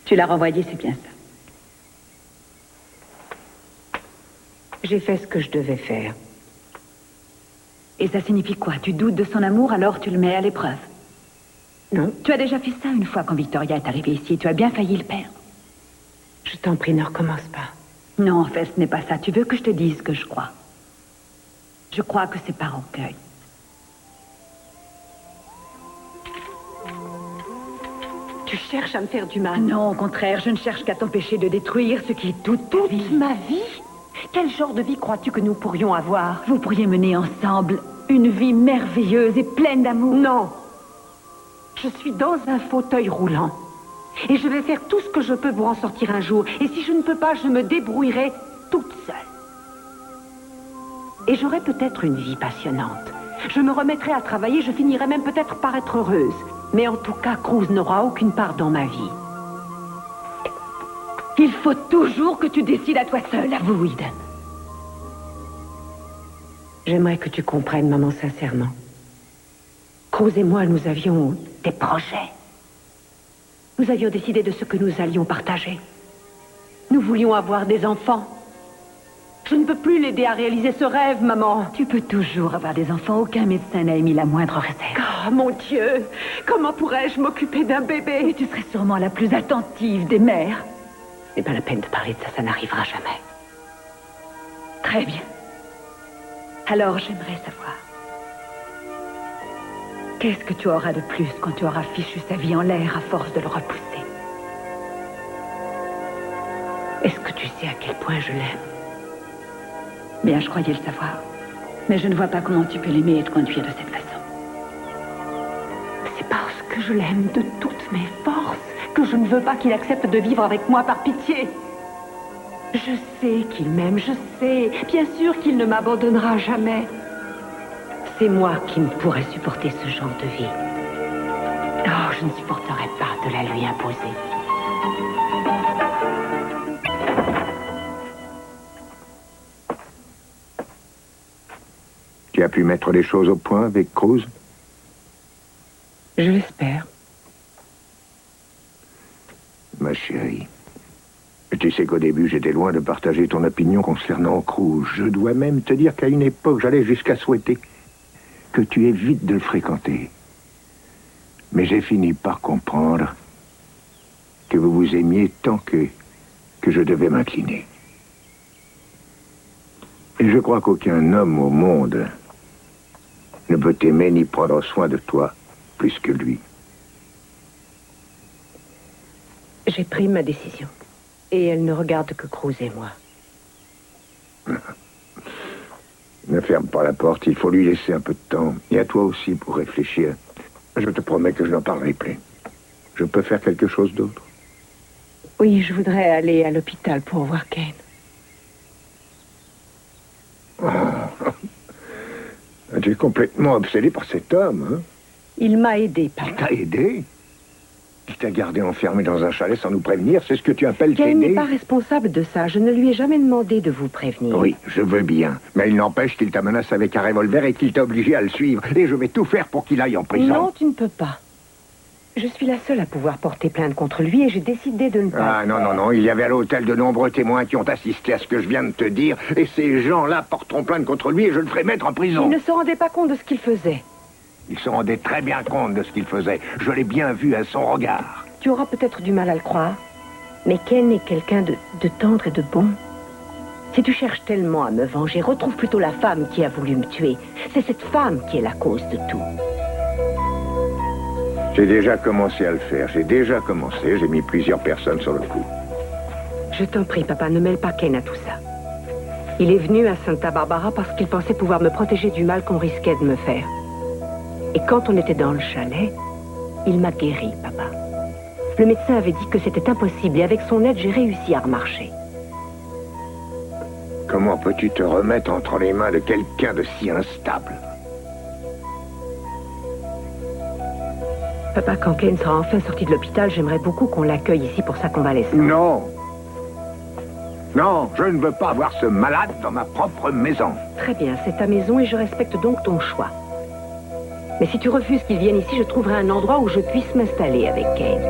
Tu l'as renvoyé, c'est bien ça. J'ai fait ce que je devais faire. Et ça signifie quoi? Tu doutes de son amour, alors tu le mets à l'épreuve? Non. Tu as déjà fait ça une fois quand Victoria est arrivée ici. Tu as bien failli le perdre. Je t'en prie, ne recommence pas. Non, en fait, ce n'est pas ça. Tu veux que je te dise ce que je crois? Je crois que c'est par orgueil. Tu cherches à me faire du mal? Non, au contraire, je ne cherche qu'à t'empêcher de détruire ce qui est toute ta vie. Toute ma vie? Quel genre de vie crois-tu que nous pourrions avoir? Vous pourriez mener ensemble une vie merveilleuse et pleine d'amour. Non. Je suis dans un fauteuil roulant. Et je vais faire tout ce que je peux pour en sortir un jour. Et si je ne peux pas, je me débrouillerai toute seule. Et j'aurai peut-être une vie passionnante. Je me remettrai à travailler, je finirai même peut-être par être heureuse. Mais en tout cas, Cruz n'aura aucune part dans ma vie. Il faut toujours que tu décides à toi seule, avoue, Eden. J'aimerais que tu comprennes, maman, sincèrement. Cruz et moi, nous avions des projets. Nous avions décidé de ce que nous allions partager. Nous voulions avoir des enfants. Je ne peux plus l'aider à réaliser ce rêve, maman. Tu peux toujours avoir des enfants. Aucun médecin n'a émis la moindre réserve. Oh, mon Dieu! Comment pourrais-je m'occuper d'un bébé? Mais tu serais sûrement la plus attentive des mères. C'est pas la peine de parler de ça, ça n'arrivera jamais. Très bien. Alors, j'aimerais savoir. Qu'est-ce que tu auras de plus quand tu auras fichu sa vie en l'air à force de le repousser? Est-ce que tu sais à quel point je l'aime? Bien, je croyais le savoir. Mais je ne vois pas comment tu peux l'aimer et te conduire de cette façon. C'est parce que je l'aime de toutes mes forces que je ne veux pas qu'il accepte de vivre avec moi par pitié. Je sais qu'il m'aime, je sais. Bien sûr qu'il ne m'abandonnera jamais. C'est moi qui ne pourrais supporter ce genre de vie. Oh, je ne supporterais pas de la lui imposer. Tu as pu mettre les choses au point avec Cruz? Je l'espère. Ma chérie, tu sais qu'au début, j'étais loin de partager ton opinion concernant Cruz. Je dois même te dire qu'à une époque, j'allais jusqu'à souhaiter que tu évites de le fréquenter. Mais j'ai fini par comprendre que vous vous aimiez tant que je devais m'incliner. Et je crois qu'aucun homme au monde ne peut t'aimer ni prendre soin de toi plus que lui. J'ai pris ma décision. Et elle ne regarde que Cruz et moi. Ne ferme pas la porte, il faut lui laisser un peu de temps. Et à toi aussi pour réfléchir. Je te promets que je n'en parlerai plus. Je peux faire quelque chose d'autre? Oui, je voudrais aller à l'hôpital pour voir Kane. Oh. Tu es complètement obsédé par cet homme, hein? Il m'a aidé, Il papa. t'a aidé? Il t'a gardé enfermé dans un chalet sans nous prévenir? C'est ce que tu appelles Kane t'aider? n'est pas responsable de ça. Je ne lui ai jamais demandé de vous prévenir. Oui, je veux bien. Mais il n'empêche qu'il t'a menacé avec un revolver et qu'il t'a obligé à le suivre. Et je vais tout faire pour qu'il aille en prison. Non, tu ne peux pas. Je suis la seule à pouvoir porter plainte contre lui et j'ai décidé de ne pas. Ah non, non, non, il y avait à l'hôtel de nombreux témoins qui ont assisté à ce que je viens de te dire. Et ces gens-là porteront plainte contre lui et je le ferai mettre en prison. Il ne se rendait pas compte de ce qu'il faisait. Il se rendait très bien compte de ce qu'il faisait. Je l'ai bien vu à son regard. Tu auras peut-être du mal à le croire, mais Ken est quelqu'un de tendre et de bon. Si tu cherches tellement à me venger, retrouve plutôt la femme qui a voulu me tuer. C'est cette femme qui est la cause de tout. J'ai déjà commencé à le faire. J'ai mis plusieurs personnes sur le coup. Je t'en prie, papa, ne mêle pas Ken à tout ça. Il est venu à Santa Barbara parce qu'il pensait pouvoir me protéger du mal qu'on risquait de me faire. Et quand on était dans le chalet, il m'a guéri, papa. Le médecin avait dit que c'était impossible et avec son aide, j'ai réussi à remarcher. Comment peux-tu te remettre entre les mains de quelqu'un de si instable? Papa, quand Ken sera enfin sorti de l'hôpital, j'aimerais beaucoup qu'on l'accueille ici pour sa convalescence. Non. Non, je ne veux pas avoir ce malade dans ma propre maison. Très bien, c'est ta maison et je respecte donc ton choix. Mais si tu refuses qu'il vienne ici, je trouverai un endroit où je puisse m'installer avec Ken.